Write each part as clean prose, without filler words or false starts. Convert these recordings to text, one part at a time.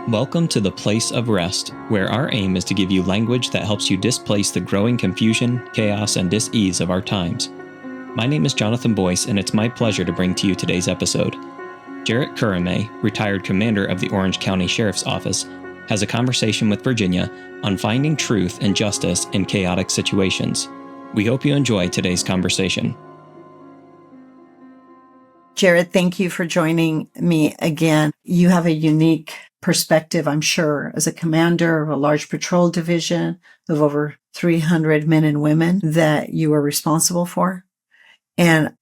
Welcome to the Place of Rest, where our aim is to give you language that helps you displace the growing confusion, chaos, and dis-ease of our times. My name is Jonathan Boyce, and it's my pleasure to bring to you today's episode. Jarrett Kurame, retired commander of the Orange County Sheriff's Office, has a conversation with Virginia on finding truth and justice in chaotic situations. We hope you enjoy today's conversation. Jarrett, thank you for joining me again. You have a unique perspective, I'm sure, as a commander of a large patrol division of over 300 men and women that you are responsible for. And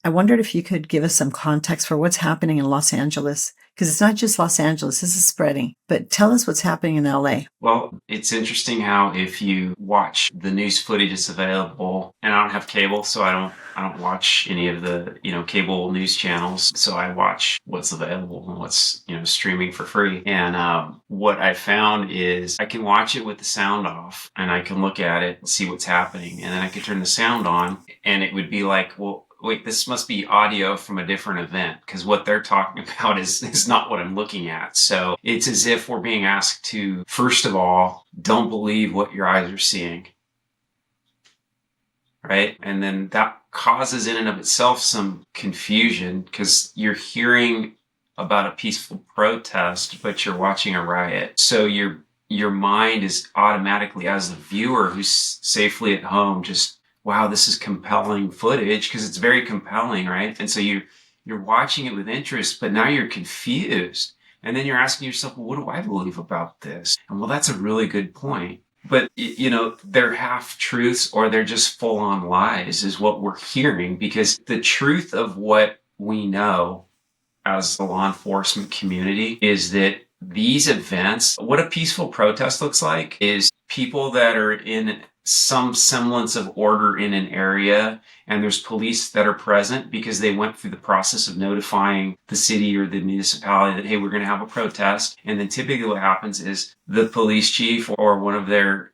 I wondered if you could give us some context for what's happening in Los Angeles, because it's not just Los Angeles, this is spreading. But tell us what's happening in LA. Well, it's interesting how if you watch the news footage that's available, and I don't have cable, so I don't watch any of the, cable news channels. So I watch what's available and what's, streaming for free. And what I found is I can watch it with the sound off and I can look at it and see what's happening. And then I can turn the sound on and it would be like, well, wait, this must be audio from a different event because what they're talking about is not what I'm looking at. So it's as if we're being asked to, first of all, don't believe what your eyes are seeing. Right? And then that causes in and of itself some confusion because you're hearing about a peaceful protest, but you're watching a riot. So your mind is automatically, as the viewer who's safely at home, just, wow, this is compelling footage because it's very compelling, right? And so you're watching it with interest, but now you're confused. And then you're asking yourself, well, what do I believe about this? And well, that's a really good point. But, they're half truths or they're just full on lies is what we're hearing, because the truth of what we know as the law enforcement community is that these events, what a peaceful protest looks like is people that are in some semblance of order in an area, and there's police that are present because they went through the process of notifying the city or the municipality that, hey, we're going to have a protest. And then typically what happens is the police chief or one of their,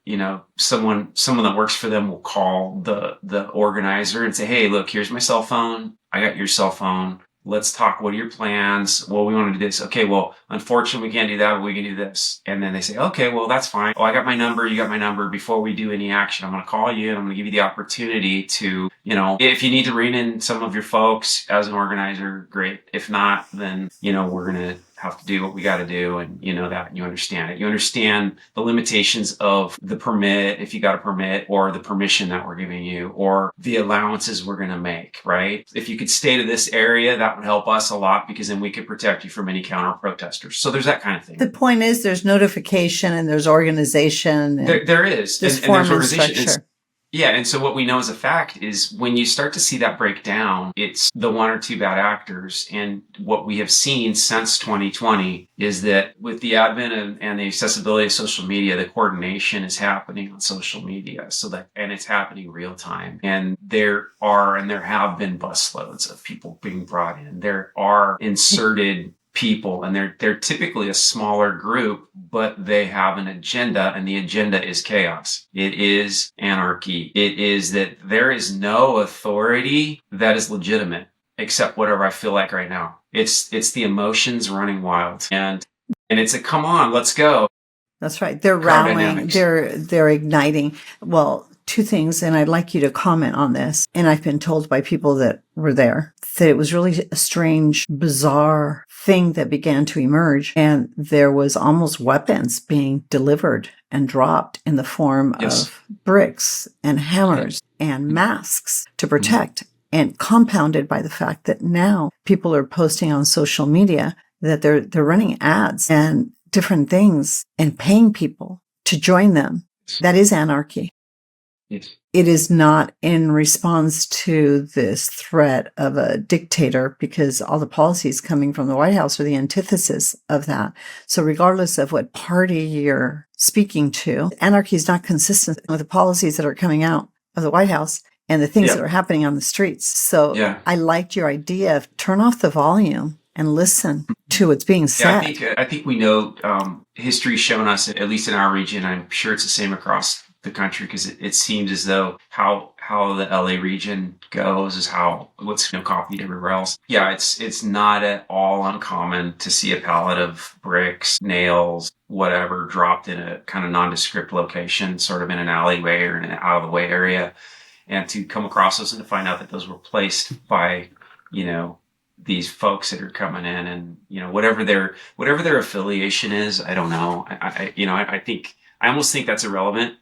someone that works for them will call the organizer and say, hey, look, here's my cell phone. I got your cell phone. Let's talk. What are your plans? Well, we want to do this. Okay, well, unfortunately, we can't do that, but we can do this. And then they say, okay, well, that's fine. Oh, I got my number. You got my number. Before we do any action, I'm going to call you and I'm going to give you the opportunity to, if you need to rein in some of your folks as an organizer, great. If not, then, we're going to have to do what we got to do. And you know that and you understand it. You understand the limitations of the permit, if you got a permit, or the permission that we're giving you, or the allowances we're going to make, right? If you could stay to this area, that would help us a lot because then we could protect you from any counter protesters. So there's that kind of thing. The point is there's notification and there's organization. And there is. There's and form there's organization. and structure. Yeah, and so what we know as a fact is when you start to see that break down, it's the one or two bad actors. And what we have seen since 2020 is that with the advent and the accessibility of social media, the coordination is happening on social media. And it's happening real time. And there have been busloads of people being brought in. There are inserted people, and they're typically a smaller group, but they have an agenda, and the agenda is chaos. It is anarchy. It is that there is no authority that is legitimate except whatever I feel like right now. It's the emotions running wild, and it's a come on, let's go. That's right. They're rallying. They're igniting. Well, two things, and I'd like you to comment on this. And I've been told by people that were there that it was really a strange, bizarre thing that began to emerge. And there was almost weapons being delivered and dropped in the form of bricks and hammers and masks to protect. And compounded by the fact that now people are posting on social media that they're running ads and different things and paying people to join them. That is anarchy. Yes. It is not in response to this threat of a dictator, because all the policies coming from the White House are the antithesis of that. So regardless of what party you're speaking to, anarchy is not consistent with the policies that are coming out of the White House and the things that are happening on the streets. So I liked your idea of turn off the volume and listen to what's being said. Yeah, I think we know history's shown us, at least in our region, I'm sure it's the same across the country, because it seems as though how how the LA region goes is how what's copied everywhere else. Yeah, it's not at all uncommon to see a pallet of bricks, nails, whatever dropped in a kind of nondescript location, sort of in an alleyway or in an out of the way area, and to come across those and to find out that those were placed by, these folks that are coming in, and whatever their affiliation is, I don't know. I think I almost think that's irrelevant.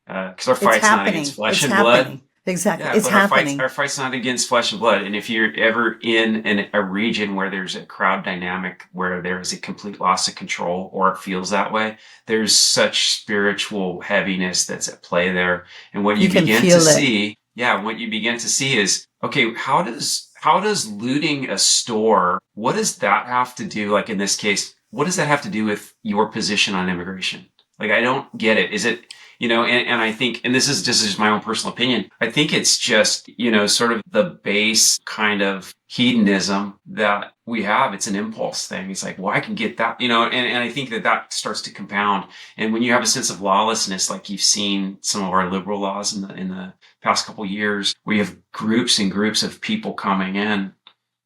Because our fight's not against flesh and blood. Exactly. Yeah, it's but happening. Our fight's not against flesh and blood. And if you're ever in a region where there's a crowd dynamic, where there is a complete loss of control, or it feels that way, there's such spiritual heaviness that's at play there. And what you begin to see, what you begin to see is, okay, how does looting a store, what does that have to do, like in this case, what does that have to do with your position on immigration? Like, I don't get it. Is it, and I think, and this is just my own personal opinion, I think it's just, sort of the base kind of hedonism that we have. It's an impulse thing. It's like, well, I can get that, and I think that starts to compound. And when you have a sense of lawlessness, like you've seen some of our liberal laws in the past couple of years, where you have groups and groups of people coming in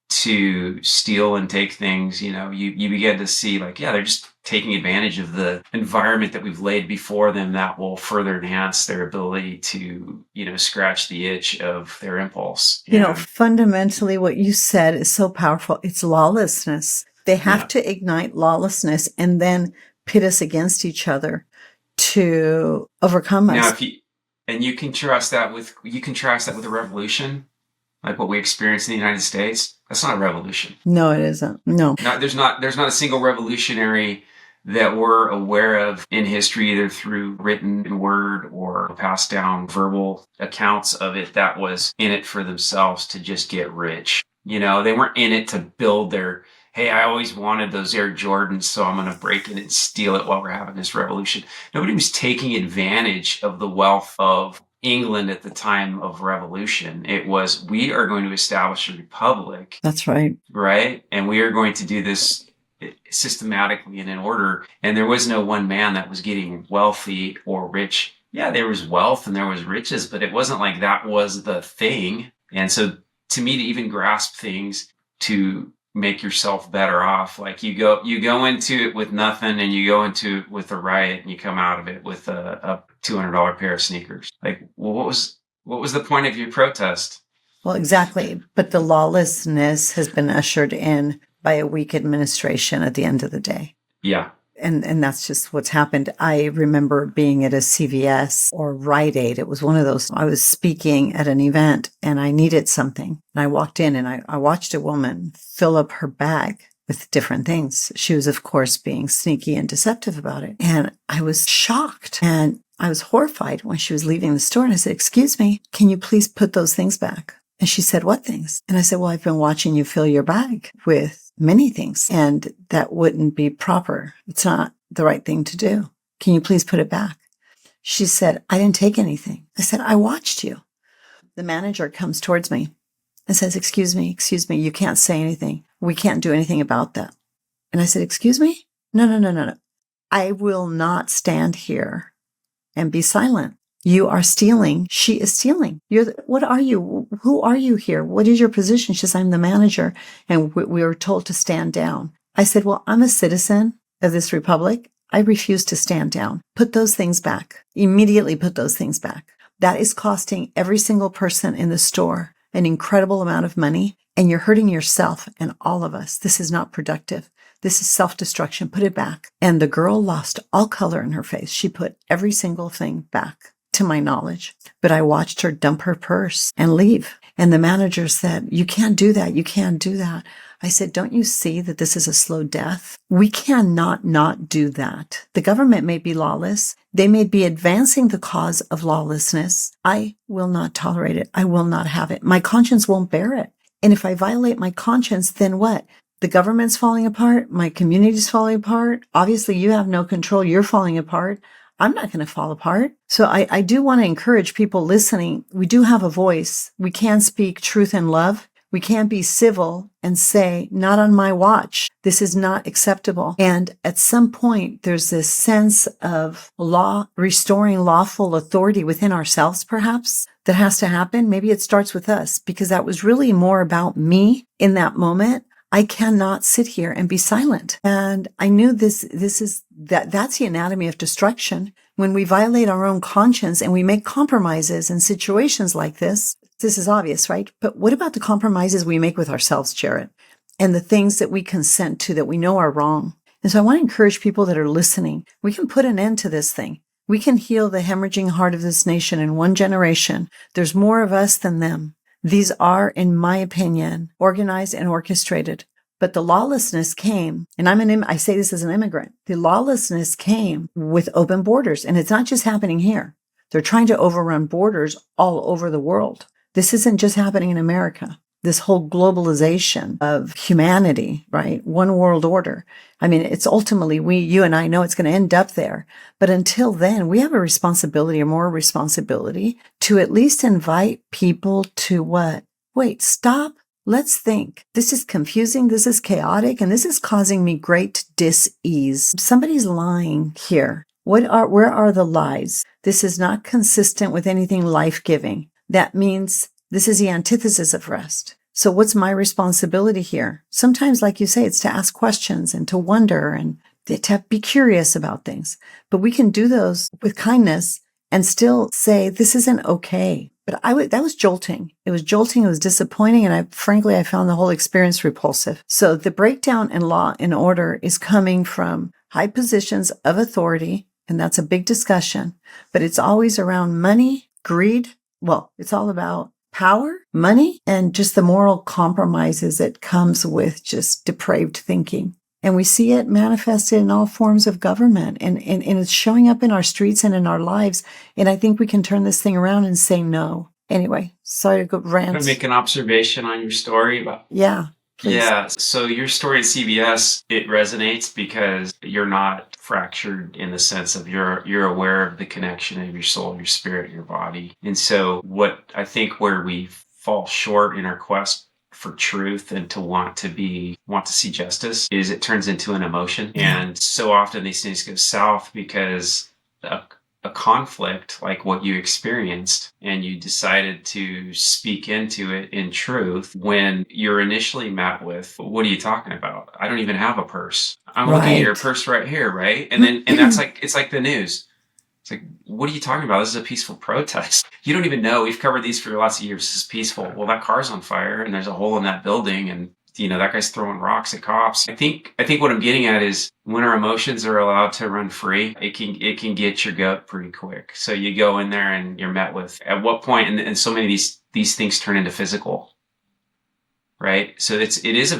to steal and take things, you begin to see like, they're just taking advantage of the environment that we've laid before them that will further enhance their ability to, scratch the itch of their impulse. Fundamentally what you said is so powerful. It's lawlessness. They have to ignite lawlessness and then pit us against each other to overcome us. Now, you contrast that with a revolution, like what we experienced in the United States. That's not a revolution. No, it isn't. No. There's not a single revolutionary that we're aware of in history, either through written word or passed down verbal accounts of it, that was in it for themselves to just get rich. They weren't in it to build their, hey, I always wanted those Air Jordans, so I'm going to break it and steal it while we're having this revolution. Nobody was taking advantage of the wealth of England at the time of revolution. It was, we are going to establish a republic. That's right. Right? And we are going to do this systematically and in order. And there was no one man that was getting wealthy or rich. Yeah, there was wealth and there was riches, but it wasn't like that was the thing. And so to me, to even grasp things to make yourself better off, like you go into it with nothing, and you go into it with a riot, and you come out of it with a $200 pair of sneakers. Like, well, what was the point of your protest? Well, exactly. But the lawlessness has been ushered in by a weak administration at the end of the day. Yeah. And that's just what's happened. I remember being at a CVS or Rite Aid. It was one of those. I was speaking at an event and I needed something. And I walked in and I watched a woman fill up her bag with different things. She was, of course, being sneaky and deceptive about it. And I was shocked and I was horrified when she was leaving the store. And I said, "Excuse me, can you please put those things back?" And she said, "What things?" And I said, "Well, I've been watching you fill your bag with many things, and that wouldn't be proper. It's not the right thing to do. Can you please put it back?" She said, "I didn't take anything." I said, "I watched you." The manager comes towards me and says, excuse me, you can't say anything. We can't do anything about that." And I said, "Excuse me? No. I will not stand here and be silent. You are stealing. She is stealing. What are you? Who are you here? What is your position?" She says, "I'm the manager, and we were told to stand down." I said, "Well, I'm a citizen of this republic. I refuse to stand down. Put those things back. Immediately put those things back. That is costing every single person in the store an incredible amount of money, and you're hurting yourself and all of us. This is not productive. This is self-destruction. Put it back." And the girl lost all color in her face. She put every single thing back, to my knowledge. But I watched her dump her purse and leave. And the manager said, "You can't do that. You can't do that." I said, "Don't you see that this is a slow death? We cannot not do that. The government may be lawless. They may be advancing the cause of lawlessness. I will not tolerate it. I will not have it. My conscience won't bear it. And if I violate my conscience, then what? The government's falling apart. My community's falling apart. Obviously, you have no control. You're falling apart. I'm not going to fall apart." So I do want to encourage people listening. We do have a voice. We can speak truth and love. We can't be civil and say, not on my watch. This is not acceptable. And at some point, there's this sense of law, restoring lawful authority within ourselves, perhaps, that has to happen. Maybe it starts with us, because that was really more about me in that moment. I cannot sit here and be silent. And I knew that's the anatomy of destruction. When we violate our own conscience and we make compromises in situations like this is obvious, right? But what about the compromises we make with ourselves, Jared? And the things that we consent to that we know are wrong? And so I want to encourage people that are listening. We can put an end to this thing. We can heal the hemorrhaging heart of this nation in one generation. There's more of us than them. These are, in my opinion, organized and orchestrated. But the lawlessness came, and I say this as an immigrant, the lawlessness came with open borders. And it's not just happening here. They're trying to overrun borders all over the world. This isn't just happening in America. This whole globalization of humanity, right? One world order. I mean, it's ultimately, you and I know it's going to end up there. But until then, we have a responsibility, a moral responsibility, to at least invite people to what? Wait, stop. Let's think. This is confusing. This is chaotic. And this is causing me great dis-ease. Somebody's lying here. Where are the lies? This is not consistent with anything life-giving. That means this is the antithesis of rest. So what's my responsibility here? Sometimes, like you say, it's to ask questions and to wonder and to be curious about things. But we can do those with kindness and still say, this isn't okay. But that was jolting. It was jolting. It was disappointing. And I found the whole experience repulsive. So the breakdown in law and order is coming from high positions of authority. And that's a big discussion, but it's always around money, greed. Well, it's all about power, money, and just the moral compromises that comes with just depraved thinking. And we see it manifested in all forms of government, and it's showing up in our streets and in our lives. And I think we can turn this thing around and say no. Anyway, sorry to go rant. Can I make an observation on your story? Yeah. Please. Yeah. So your story at CBS, it resonates because you're not fractured in the sense of you're aware of the connection of your soul, your spirit, your body. And so what I think where we fall short in our quest for truth and to want to see justice is it turns into an emotion. Yeah. And so often these things go south because a conflict like what you experienced and you decided to speak into it in truth when you're initially met with, what are you talking about? I don't even have a purse. I'm looking at your purse right here, right? And that's like, it's like the news. It's like, what are you talking about? This is a peaceful protest. You don't even know. We've covered these for lots of years. This is peaceful. Well, that car's on fire and there's a hole in that building and that guy's throwing rocks at cops. I think what I'm getting at is when our emotions are allowed to run free, it can get your gut pretty quick. So you go in there and you're met with, at what point, and so many of these things turn into physical, right? So it's a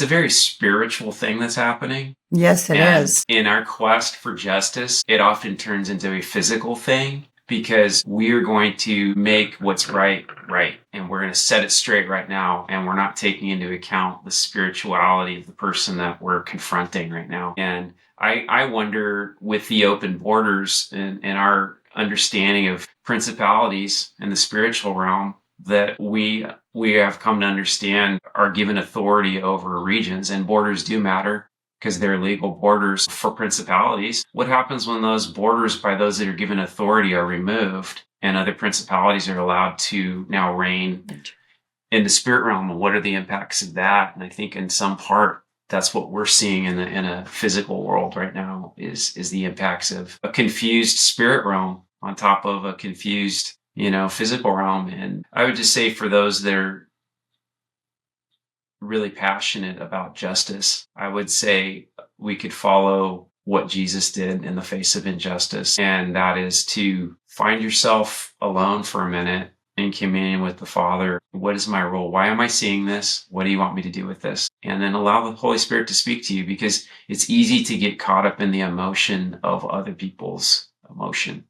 very spiritual thing that's happening. Yes, it is. In our quest for justice, it often turns into a physical thing because we're going to make what's right. And we're going to set it straight right now. And we're not taking into account the spirituality of the person that we're confronting right now. And I wonder with the open borders and our understanding of principalities in the spiritual realm, that we have come to understand are given authority over regions, and borders do matter because they're legal borders for principalities. What happens when those borders by those that are given authority are removed and other principalities are allowed to now reign in the spirit realm? And what are the impacts of that? And I think in some part, that's what we're seeing in a physical world right now is the impacts of a confused spirit realm on top of a confused physical realm. And I would just say for those that are really passionate about justice, I would say we could follow what Jesus did in the face of injustice. And that is to find yourself alone for a minute in communion with the Father. What is my role? Why am I seeing this? What do you want me to do with this? And then allow the Holy Spirit to speak to you, because it's easy to get caught up in the emotion of other people's emotion.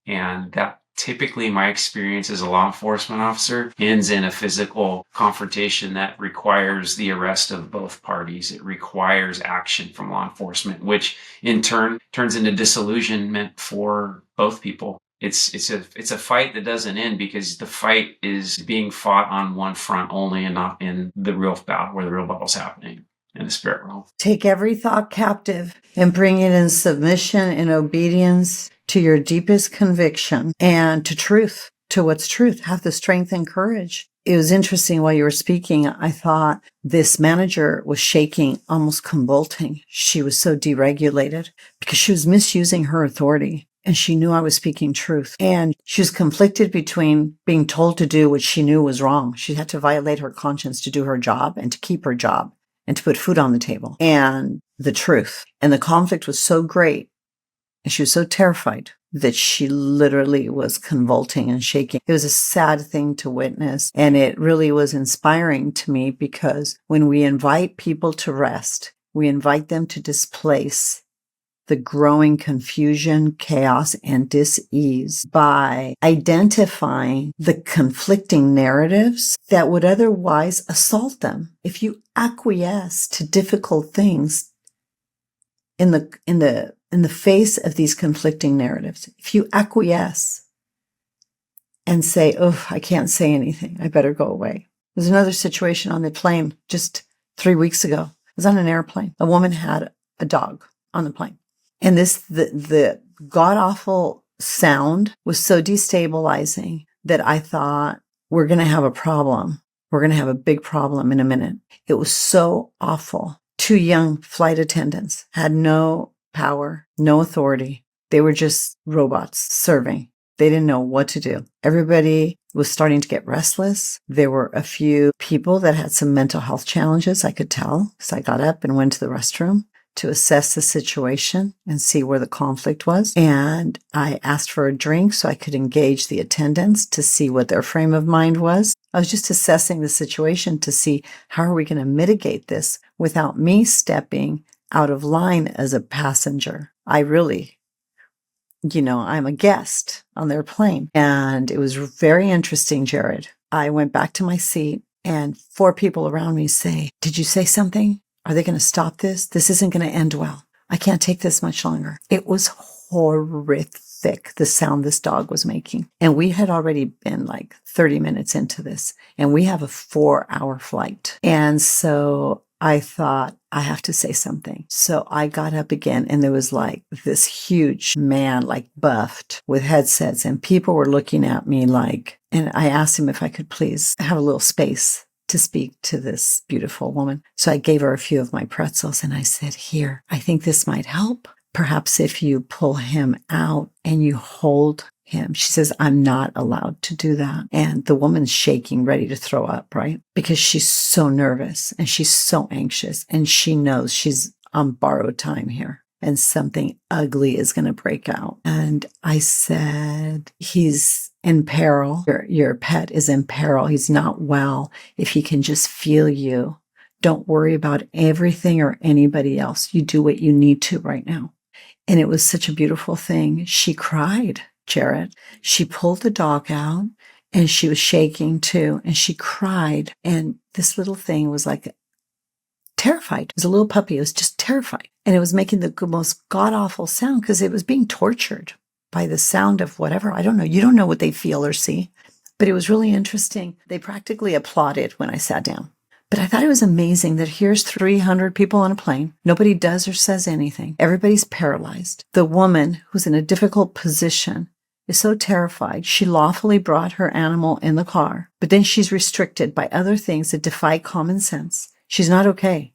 And that typically, my experience as a law enforcement officer ends in a physical confrontation that requires the arrest of both parties. It requires action from law enforcement, which in turn turns into disillusionment for both people. it's a fight that doesn't end because the fight is being fought on one front only and not in the real battle where the real battle's happening in the spirit realm. Take every thought captive and bring it in submission and obedience to your deepest conviction and to truth, to what's truth. Have the strength and courage. It was interesting while you were speaking. I thought this manager was shaking, almost convulsing. She was so deregulated because she was misusing her authority. And she knew I was speaking truth. And she was conflicted between being told to do what she knew was wrong. She had to violate her conscience to do her job and to keep her job and to put food on the table, and the truth. And the conflict was so great, and she was so terrified that she literally was convulsing and shaking. It was a sad thing to witness, and it really was inspiring to me because when we invite people to rest, we invite them to displace the growing confusion, chaos, and dis-ease by identifying the conflicting narratives that would otherwise assault them. If you acquiesce to difficult things in the face of these conflicting narratives, if you acquiesce and say, "Oh, I can't say anything. I better go away." There's another situation on the plane just 3 weeks ago. I was on an airplane. A woman had a dog on the plane. And the god-awful sound was so destabilizing that I thought, we're going to have a problem. We're going to have a big problem in a minute. It was so awful. 2 young flight attendants had no power, no authority. They were just robots serving. They didn't know what to do. Everybody was starting to get restless. There were a few people that had some mental health challenges, I could tell, because I got up and went to the restroom to assess the situation and see where the conflict was. And I asked for a drink so I could engage the attendants to see what their frame of mind was. I was just assessing the situation to see how are we going to mitigate this without me stepping out of line as a passenger. I really, I'm a guest on their plane. And it was very interesting, Jared. I went back to my seat and 4 people around me say, "Did you say something? Are they going to stop this? This isn't going to end well. I can't take this much longer." It was horrific, the sound this dog was making. And we had already been like 30 minutes into this, and we have a 4-hour flight. And so I thought, I have to say something. So I got up again, and there was like this huge man, like buffed with headsets, and people were looking at me like, and I asked him if I could please have a little space to speak to this beautiful woman. So I gave her a few of my pretzels and I said, "Here, I think this might help. Perhaps if you pull him out and you hold him." She says, "I'm not allowed to do that." And the woman's shaking, ready to throw up, right? Because she's so nervous and she's so anxious and she knows she's on borrowed time here and something ugly is going to break out. And I said, "He's in peril. Your pet is in peril. He's not well. If he can just feel you, don't worry about everything or anybody else. You do what you need to right now." And it was such a beautiful thing. She cried, Jared. She pulled the dog out and she was shaking too. And she cried. And this little thing was like terrified. It was a little puppy. It was just terrified. And it was making the most god-awful sound because it was being tortured by the sound of whatever. I don't know. You don't know what they feel or see. But it was really interesting. They practically applauded when I sat down. But I thought it was amazing that here's 300 people on a plane. Nobody does or says anything. Everybody's paralyzed. The woman who's in a difficult position is so terrified. She lawfully brought her animal in the car, but then she's restricted by other things that defy common sense. She's not okay.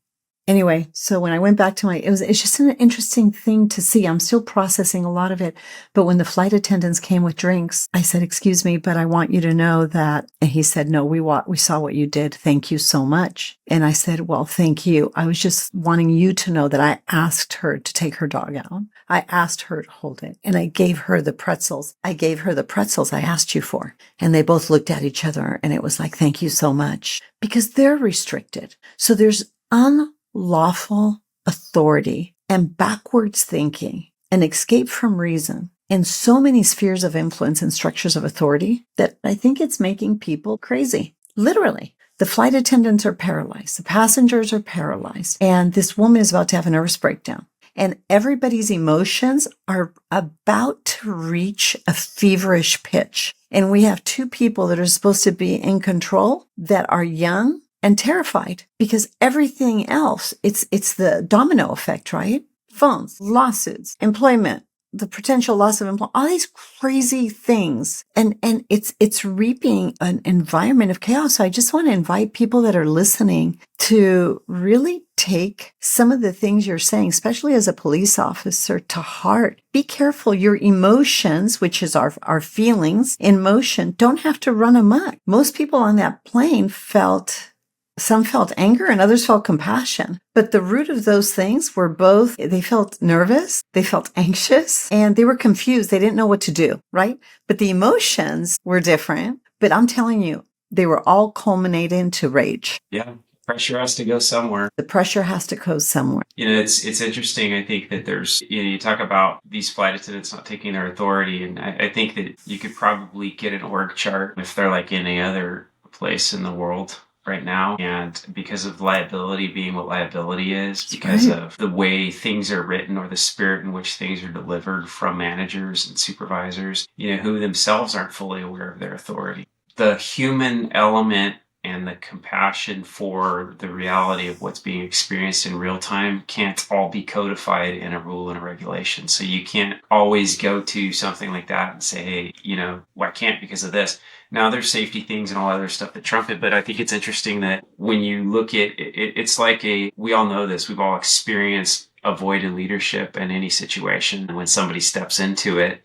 Anyway, so when I went back to it's just an interesting thing to see. I'm still processing a lot of it. But when the flight attendants came with drinks, I said, "Excuse me, but I want you to know that," and he said, "No, we saw what you did. Thank you so much." And I said, "Well, thank you. I was just wanting you to know that I asked her to take her dog out. I asked her to hold it, and I gave her the pretzels. I gave her the pretzels I asked you for." And they both looked at each other, and it was like, "Thank you so much," because they're restricted. So there's unlawful authority and backwards thinking and escape from reason in so many spheres of influence and structures of authority that I think it's making people crazy. Literally. The flight attendants are paralyzed. The passengers are paralyzed. And this woman is about to have a nervous breakdown. and everybody's emotions are about to reach a feverish pitch. And we have two people that are supposed to be in control that are young and terrified because everything else, it's the domino effect, right? Phones, lawsuits, employment, the potential loss of employment, all these crazy things. And it's reaping an environment of chaos. So I just want to invite people that are listening to really take some of the things you're saying, especially as a police officer, to heart. Be careful. Your emotions, which is our feelings in motion, don't have to run amok. Most people on that plane some felt anger and others felt compassion. But the root of those things were both, they felt nervous, they felt anxious, and they were confused. They didn't know what to do, right? But the emotions were different. But I'm telling you, they were all culminating into rage. Yeah. Pressure has to go somewhere. The pressure has to go somewhere. It's interesting. I think that there's, you talk about these flight attendants not taking their authority. And I think that you could probably get an org chart if they're like any other place in the world right now, and because of liability being what liability is, because of the way things are written or the spirit in which things are delivered from managers and supervisors, who themselves aren't fully aware of their authority. The human element and the compassion for the reality of what's being experienced in real time can't all be codified in a rule and a regulation. So you can't always go to something like that and say, hey, well, I can't because of this. Now there's safety things and all other stuff that trump it, but I think it's interesting that when you look at it, it's like we all know this, we've all experienced avoided leadership in any situation. And when somebody steps into it,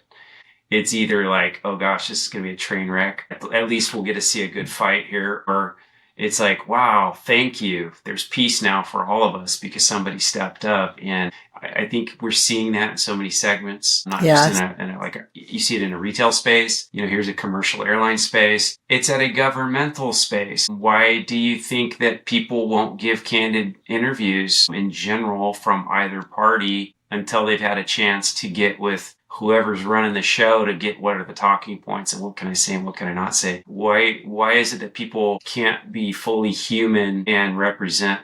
it's either like, oh gosh, this is going to be a train wreck. At least we'll get to see a good fight here. Or it's like, wow, thank you. There's peace now for all of us because somebody stepped up. And I think we're seeing that in so many segments, not just in a like you see it in a retail space. Here's a commercial airline space. It's at a governmental space. Why do you think that people won't give candid interviews in general from either party until they've had a chance to get with whoever's running the show to get what are the talking points and what can I say and what can I not say? Why is it that people can't be fully human and represent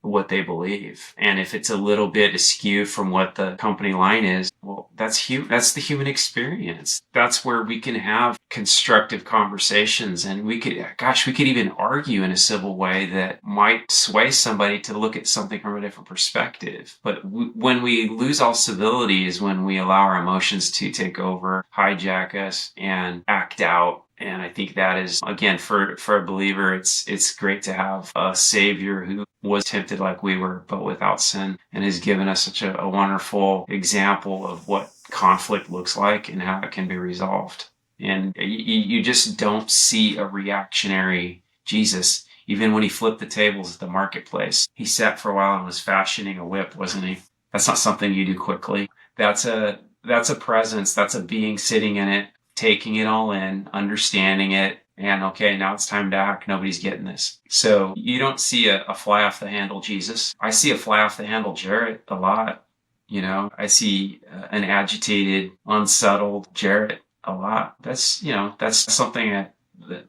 what they believe? And if it's a little bit askew from what the company line is, well, that's the human experience. That's where we can have constructive conversations, and we could even argue in a civil way that might sway somebody to look at something from a different perspective. But when we lose all civility is when we allow our emotions to take over, hijack us, and act out. And I think that is, again, for a believer, it's great to have a Savior who was tempted like we were, but without sin, and has given us such a wonderful example of what conflict looks like and how it can be resolved. And you just don't see a reactionary Jesus. Even when he flipped the tables at the marketplace, he sat for a while and was fashioning a whip, wasn't he? That's not something you do quickly. That's a presence. That's a being sitting in it, taking it all in, understanding it, and okay, now it's time to act. Nobody's getting this. So you don't see a fly off the handle Jesus. I see a fly off the handle Jarrett a lot. I see an agitated, unsettled Jarrett a lot. That's something that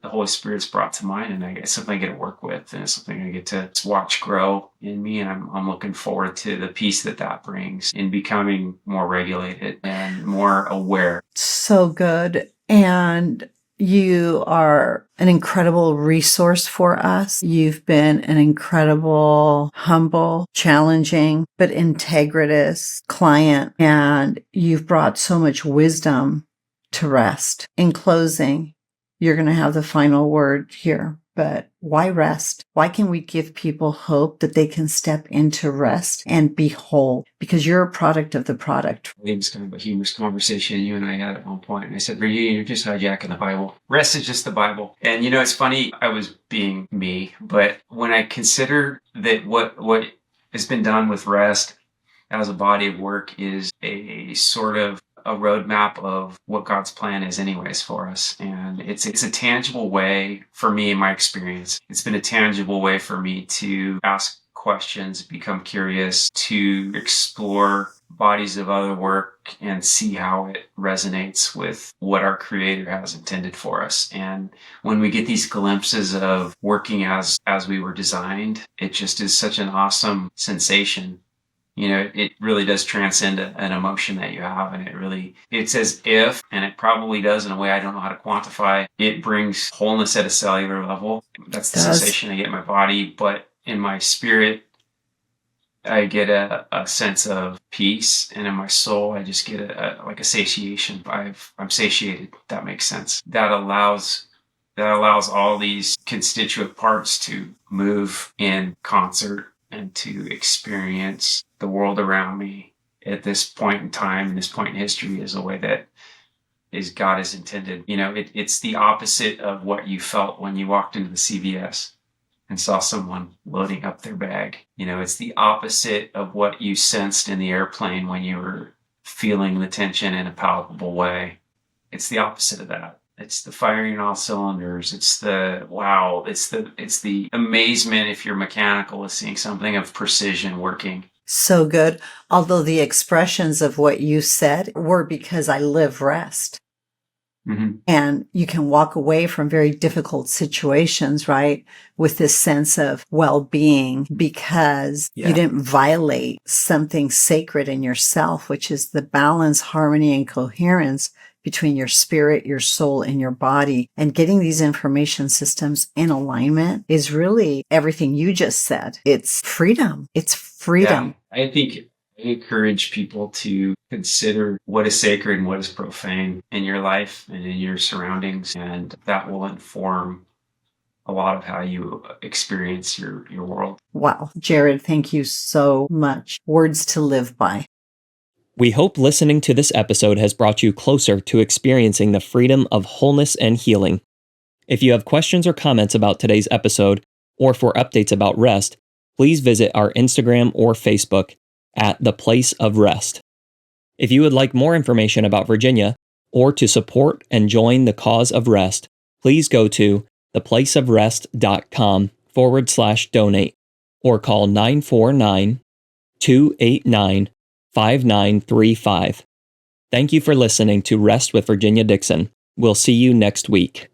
the Holy Spirit's brought to mind, and it's something I get to work with, and it's something I get to watch grow in me, and I'm looking forward to the peace that brings in becoming more regulated and more aware. So good. And you are an incredible resource for us. You've been an incredible, humble, challenging, but integritous client, and you've brought so much wisdom to R.E.S.T. In closing, you're going to have the final word here, but why R.E.S.T? Why can we give people hope that they can step into R.E.S.T and be whole? Because you're a product of the product. It was kind of a humorous conversation you and I had at one point. And I said, you're just hijacking the Bible. R.E.S.T is just the Bible. And it's funny, I was being me, but when I consider that what has been done with R.E.S.T as a body of work is a sort of a roadmap of what God's plan is anyways for us. And it's a tangible way for me in my experience. It's been a tangible way for me to ask questions, become curious, to explore bodies of other work and see how it resonates with what our Creator has intended for us. And when we get these glimpses of working as we were designed, it just is such an awesome sensation. It really does transcend an emotion that you have, and it's as if, and it probably does in a way I don't know how to quantify, it brings wholeness at a cellular level. That's the sensation I get in my body, but in my spirit, I get a sense of peace, and in my soul, I just get like a satiation. I'm satiated. That makes sense. That allows all these constituent parts to move in concert and to experience the world around me at this point in time, this point in history, is a way that is God is intended. It's the opposite of what you felt when you walked into the CVS and saw someone loading up their bag. It's the opposite of what you sensed in the airplane when you were feeling the tension in a palpable way. It's the opposite of that. It's the firing on all cylinders. It's the wow. It's the amazement, if you're mechanical, of seeing something of precision working. So good. Although the expressions of what you said were because I live rest. Mm-hmm. And you can walk away from very difficult situations, right? With this sense of well-being because you didn't violate something sacred in yourself, which is the balance, harmony, and coherence between your spirit, your soul, and your body. And getting these information systems in alignment is really everything you just said. It's freedom. It's freedom. Yeah, I think I encourage people to consider what is sacred and what is profane in your life and in your surroundings, and that will inform a lot of how you experience your world. Wow. Jared, thank you so much. Words to live by. We hope listening to this episode has brought you closer to experiencing the freedom of wholeness and healing. If you have questions or comments about today's episode, or for updates about R.E.S.T, please visit our Instagram or Facebook at The Place of R.E.S.T. If you would like more information about Virginia, or to support and join the cause of R.E.S.T, please go to theplaceofrest.com/donate or call 949-289-5935. Thank you for listening to Rest with Virginia Dixon. We'll see you next week.